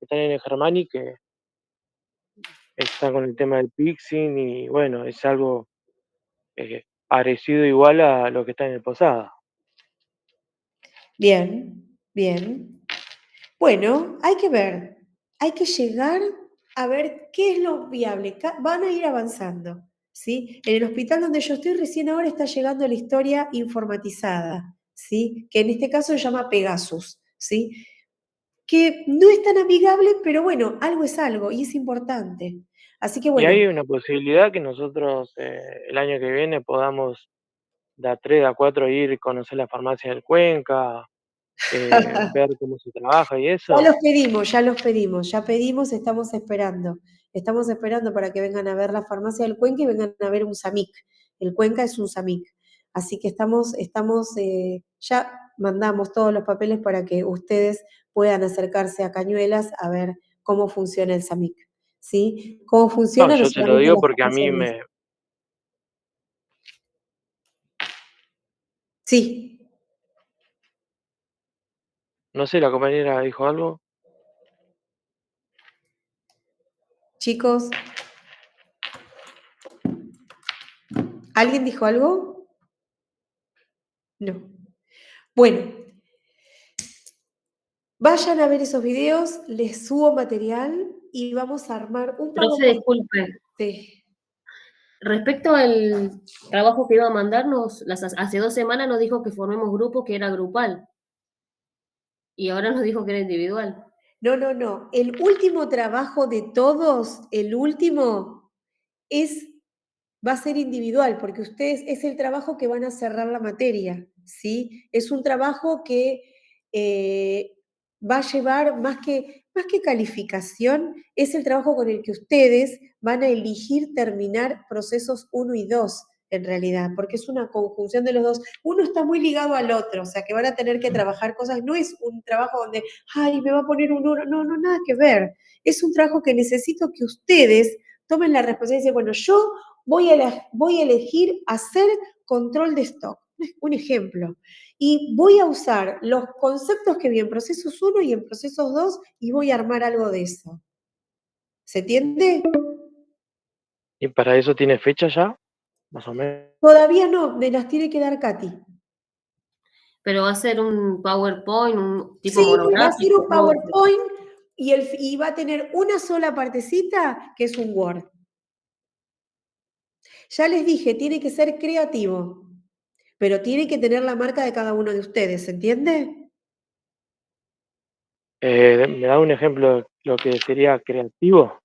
están en el Germani que están con el tema del Pixing y bueno, es algo parecido igual a lo que está en el Posada. Bien, bien. Bueno, hay que ver, hay que llegar a ver qué es lo viable. Van a ir avanzando, ¿sí? En el hospital donde yo estoy recién ahora está llegando la historia informatizada, ¿sí? Que en este caso se llama Pegasus, ¿sí? Que no es tan amigable, pero bueno, algo es algo y es importante. Así que Y bueno, hay una posibilidad que nosotros el año que viene podamos de a 3 a 4 ir y conocer la farmacia del Cuenca, ver cómo se trabaja y eso. ya pedimos, estamos esperando para que vengan a ver la farmacia del Cuenca y vengan a ver un SAMIC. El Cuenca es un SAMIC. Así que ya mandamos todos los papeles para que ustedes puedan acercarse a Cañuelas a ver cómo funciona el SAMIC. ¿Sí? Cómo No, funciona no yo se lo solamente digo la porque a farmacia mí del. Sí, no sé, la compañera dijo algo. chicos, ¿alguien dijo algo? No. Bueno, vayan a ver esos videos, les subo material y vamos a armar un Profe, PowerPoint. disculpe. Sí. Respecto al trabajo que iba a mandarnos, hace 2 semanas nos dijo que formemos grupo, que era grupal. Y ahora nos dijo que era individual. No. El último trabajo de todos, el último, va a ser individual, porque ustedes es el trabajo que van a cerrar la materia, ¿sí? Es un trabajo que va a llevar más que calificación, es el trabajo con el que ustedes van a elegir terminar procesos 1 y 2, en realidad, porque es una conjunción de los dos. Uno está muy ligado al otro, o sea, que van a tener que trabajar cosas, no es un trabajo donde, ay, me va a poner un 1, no, nada que ver. Es un trabajo que necesito que ustedes tomen la responsabilidad y decir, bueno, yo voy a elegir hacer control de stock, un ejemplo. Y voy a usar los conceptos que vi en procesos 1 y en procesos 2 y voy a armar algo de eso. ¿Se entiende? ¿Y para eso tiene fecha ya? Más o menos. Todavía no, me las tiene que dar Katy. Pero va a ser un PowerPoint, un tipo Sí, va a ser monográfico. un PowerPoint y va a tener una sola partecita que es un Word. Ya les dije, tiene que ser creativo, pero tiene que tener la marca de cada uno de ustedes, ¿se entiende? ¿Me da un ejemplo de lo que sería creativo?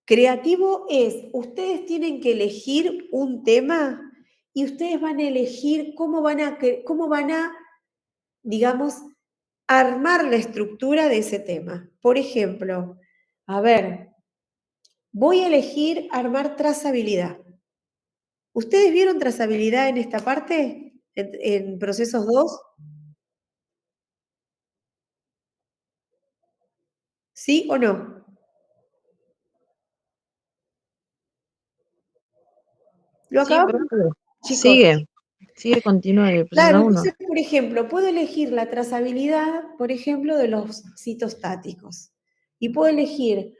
Creativo es, ustedes tienen que elegir un tema y ustedes van a elegir cómo van a, digamos, armar la estructura de ese tema. Por ejemplo, a ver, voy a elegir armar trazabilidad. ¿Ustedes vieron trazabilidad en esta parte? ¿En procesos 2? ¿Sí o no? ¿Lo Sí, acabamos, profe. chicos? Sigue, continúa el proceso Claro, 1. entonces, por ejemplo, puedo elegir la trazabilidad, por ejemplo, de los citostáticos. Y puedo elegir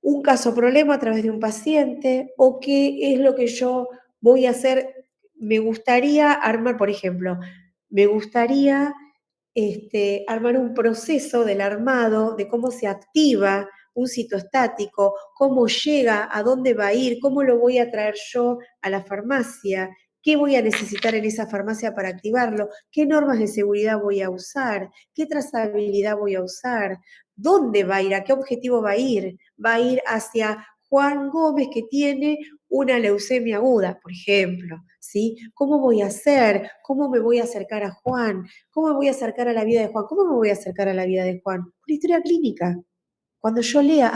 un caso problema a través de un paciente o qué es lo que yo voy a hacer. Me gustaría armar, por ejemplo, me gustaría armar un proceso del armado, de cómo se activa un citostático, cómo llega, a dónde va a ir, cómo lo voy a traer yo a la farmacia, qué voy a necesitar en esa farmacia para activarlo, qué normas de seguridad voy a usar, qué trazabilidad voy a usar, dónde va a ir, a qué objetivo va a ir. Va a ir hacia Juan Gómez que tiene una leucemia aguda, por ejemplo, ¿sí? ¿Cómo voy a hacer? ¿Cómo me voy a acercar a Juan? ¿Cómo me voy a acercar a la vida de Juan? ¿Cómo me voy a acercar a la vida de Juan? Una historia clínica. Cuando yo lea,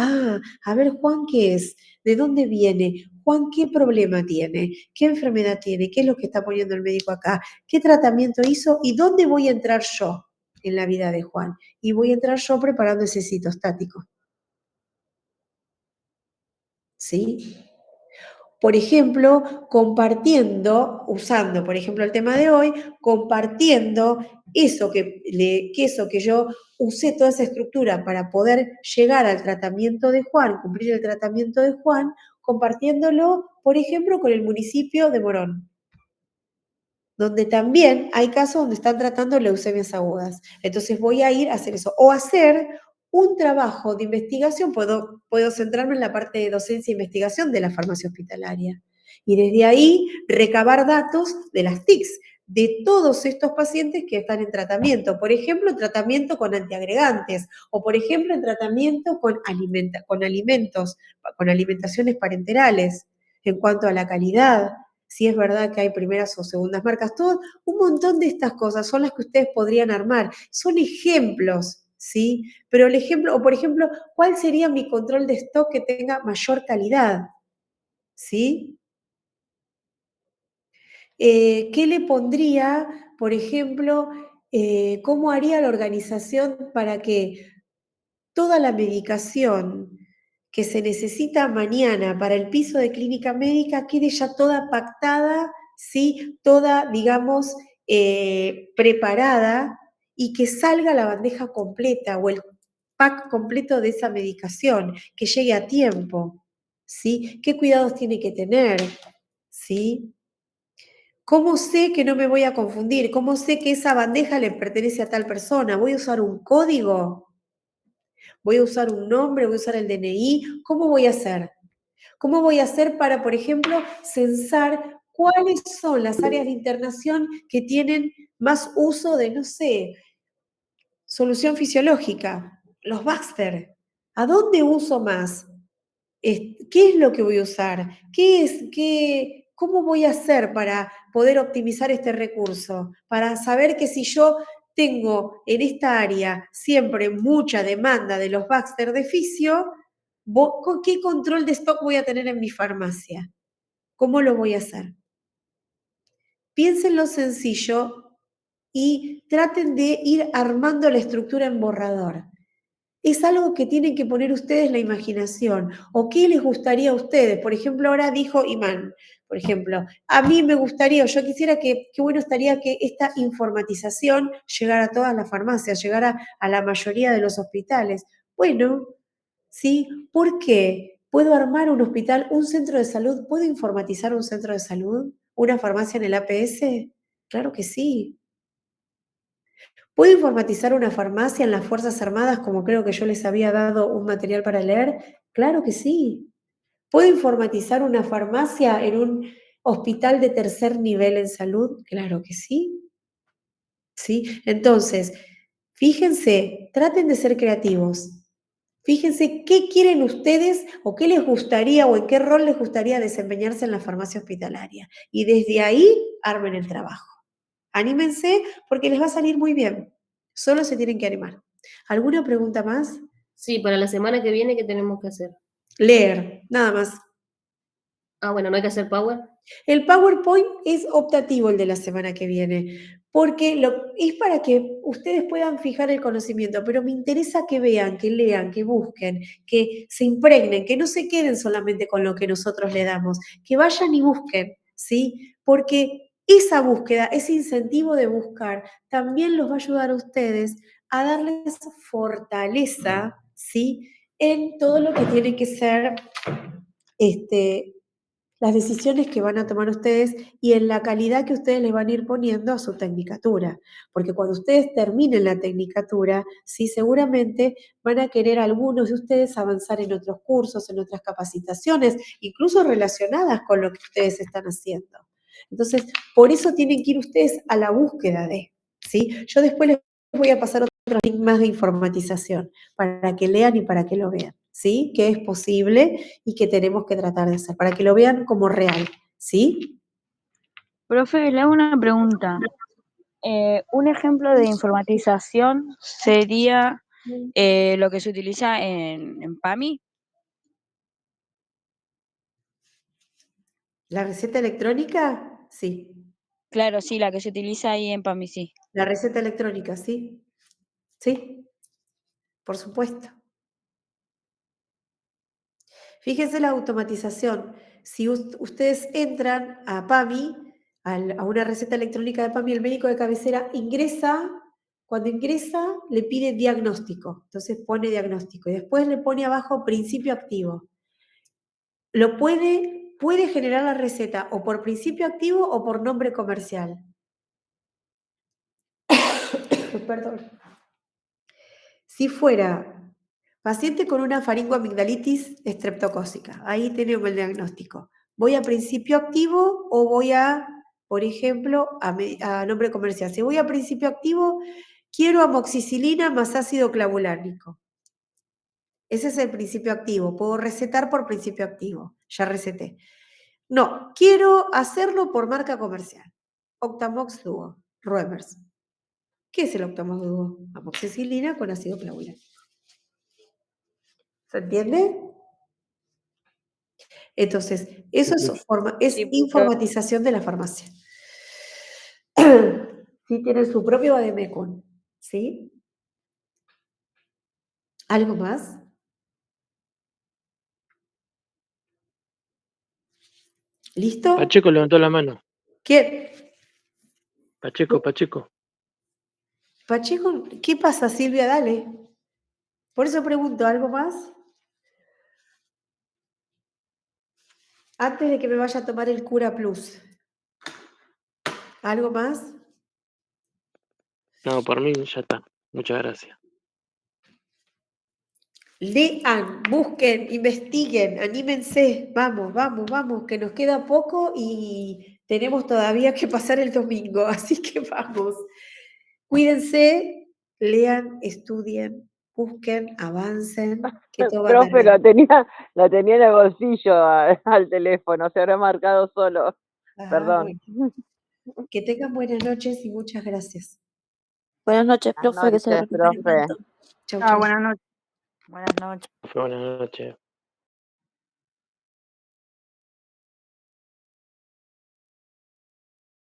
a ver, Juan, ¿qué es? ¿De dónde viene? Juan, ¿qué problema tiene? ¿Qué enfermedad tiene? ¿Qué es lo que está poniendo el médico acá? ¿Qué tratamiento hizo? ¿Y dónde voy a entrar yo en la vida de Juan? Y voy a entrar yo preparando ese citostático. ¿Sí? Por ejemplo, compartiendo, usando, por ejemplo, el tema de hoy, compartiendo eso que yo usé toda esa estructura para poder llegar al tratamiento de Juan, cumplir el tratamiento de Juan, compartiéndolo, por ejemplo, con el municipio de Morón, donde también hay casos donde están tratando leucemias agudas. Entonces voy a ir a hacer eso. O hacer un trabajo de investigación, puedo centrarme en la parte de docencia e investigación de la farmacia hospitalaria. Y desde ahí recabar datos de las TICs, de todos estos pacientes que están en tratamiento. Por ejemplo, en tratamiento con antiagregantes, o por ejemplo, en tratamiento con alimentos, con alimentaciones parenterales, en cuanto a la calidad, si es verdad que hay primeras o segundas marcas, todo, un montón de estas cosas son las que ustedes podrían armar. Son ejemplos, ¿sí? Pero el ejemplo, o por ejemplo, ¿cuál sería mi control de stock que tenga mayor calidad? ¿Sí? ¿Qué le pondría, por ejemplo, cómo haría la organización para que toda la medicación que se necesita mañana para el piso de clínica médica quede ya toda pactada, ¿sí? Toda, digamos, preparada y que salga la bandeja completa o el pack completo de esa medicación, que llegue a tiempo, ¿sí? ¿Qué cuidados tiene que tener? ¿Sí? ¿Cómo sé que no me voy a confundir? ¿Cómo sé que esa bandeja le pertenece a tal persona? ¿Voy a usar un código? ¿Voy a usar un nombre? ¿Voy a usar el DNI? ¿Cómo voy a hacer? ¿Cómo voy a hacer para, por ejemplo, censar cuáles son las áreas de internación que tienen más uso de, no sé, solución fisiológica? Los Baxter. ¿A dónde uso más? ¿Qué es lo que voy a usar? ¿Cómo voy a hacer para poder optimizar este recurso? Para saber que si yo tengo en esta área siempre mucha demanda de los Baxter de fisio, ¿qué control de stock voy a tener en mi farmacia? ¿Cómo lo voy a hacer? Piensen lo sencillo y traten de ir armando la estructura en borrador. Es algo que tienen que poner ustedes la imaginación. ¿O qué les gustaría a ustedes? Por ejemplo, ahora dijo Imán, por ejemplo, a mí me gustaría, o yo quisiera qué bueno estaría que esta informatización llegara a todas las farmacias, llegara a la mayoría de los hospitales. Bueno, ¿sí? ¿Por qué? ¿Puedo armar un hospital, un centro de salud? ¿Puedo informatizar un centro de salud? ¿Una farmacia en el APS? Claro que sí. ¿Puedo informatizar una farmacia en las Fuerzas Armadas como creo que yo les había dado un material para leer? Claro que sí. ¿Puedo informatizar una farmacia en un hospital de tercer nivel en salud? Claro que sí. ¿Sí? Entonces, fíjense, traten de ser creativos. Fíjense qué quieren ustedes o qué les gustaría o en qué rol les gustaría desempeñarse en la farmacia hospitalaria. Y desde ahí armen el trabajo. Anímense porque les va a salir muy bien. Solo se tienen que animar. ¿Alguna pregunta más? Sí, para la semana que viene, ¿qué tenemos que hacer? Leer, nada más. Bueno, ¿no hay que hacer Power? El PowerPoint es optativo el de la semana que viene, porque es para que ustedes puedan fijar el conocimiento, pero me interesa que vean, que lean, que busquen, que se impregnen, que no se queden solamente con lo que nosotros le damos, que vayan y busquen, ¿sí? Porque esa búsqueda, ese incentivo de buscar, también los va a ayudar a ustedes a darles fortaleza, ¿sí? En todo lo que tiene que ser las decisiones que van a tomar ustedes y en la calidad que ustedes les van a ir poniendo a su tecnicatura. Porque cuando ustedes terminen la tecnicatura, sí, seguramente van a querer algunos de ustedes avanzar en otros cursos, en otras capacitaciones, incluso relacionadas con lo que ustedes están haciendo. Entonces, por eso tienen que ir ustedes a la búsqueda de, ¿sí? Yo después les voy a pasar otros links más de informatización para que lean y para que lo vean, ¿sí? Que es posible y que tenemos que tratar de hacer, para que lo vean como real, ¿sí? Profe, le hago una pregunta. Un ejemplo de informatización sería lo que se utiliza en PAMI. ¿La receta electrónica? Sí. Claro, sí, la que se utiliza ahí en PAMI, sí. La receta electrónica, sí. Sí, por supuesto. Fíjense la automatización. Si ustedes entran a PAMI, a una receta electrónica de PAMI, el médico de cabecera ingresa, cuando ingresa le pide diagnóstico, entonces pone diagnóstico y después le pone abajo principio activo. Lo puede generar la receta o por principio activo o por nombre comercial. Perdón. Si fuera paciente con una faringoamigdalitis estreptocócica, ahí tenemos el diagnóstico. ¿Voy a principio activo o voy a, por ejemplo, a nombre comercial? Si voy a principio activo, quiero amoxicilina más ácido clavulánico. Ese es el principio activo. Puedo recetar por principio activo. Ya receté. No, quiero hacerlo por marca comercial. Octamox Duo, Ruemers. ¿Qué es el Octamox Duo? Amoxicilina con ácido clavulánico. ¿Se entiende? Entonces, eso es informatización de la farmacia. Sí, tienen su propio vademecum, ¿sí? ¿Algo más? ¿Listo? Pacheco levantó la mano. ¿Quién? Pacheco. Pacheco, ¿qué pasa, Silvia? Dale. Por eso pregunto, ¿algo más? Antes de que me vaya a tomar el Cura Plus. ¿Algo más? No, por mí ya está. Muchas gracias. Lean, busquen, investiguen, anímense. Vamos, que nos queda poco y tenemos todavía que pasar el domingo, así que vamos. Cuídense, lean, estudien, busquen, avancen, que todo va a andar Profe, bien. lo tenía en el bolsillo al teléfono, se habrá marcado solo. Perdón. Bueno. Que tengan buenas noches y muchas gracias. Buenas noches, Buenas profe, que se noches, recupere profe. pronto. Chau, Ah, chau. buenas noches. Buenas noches. Buenas noches.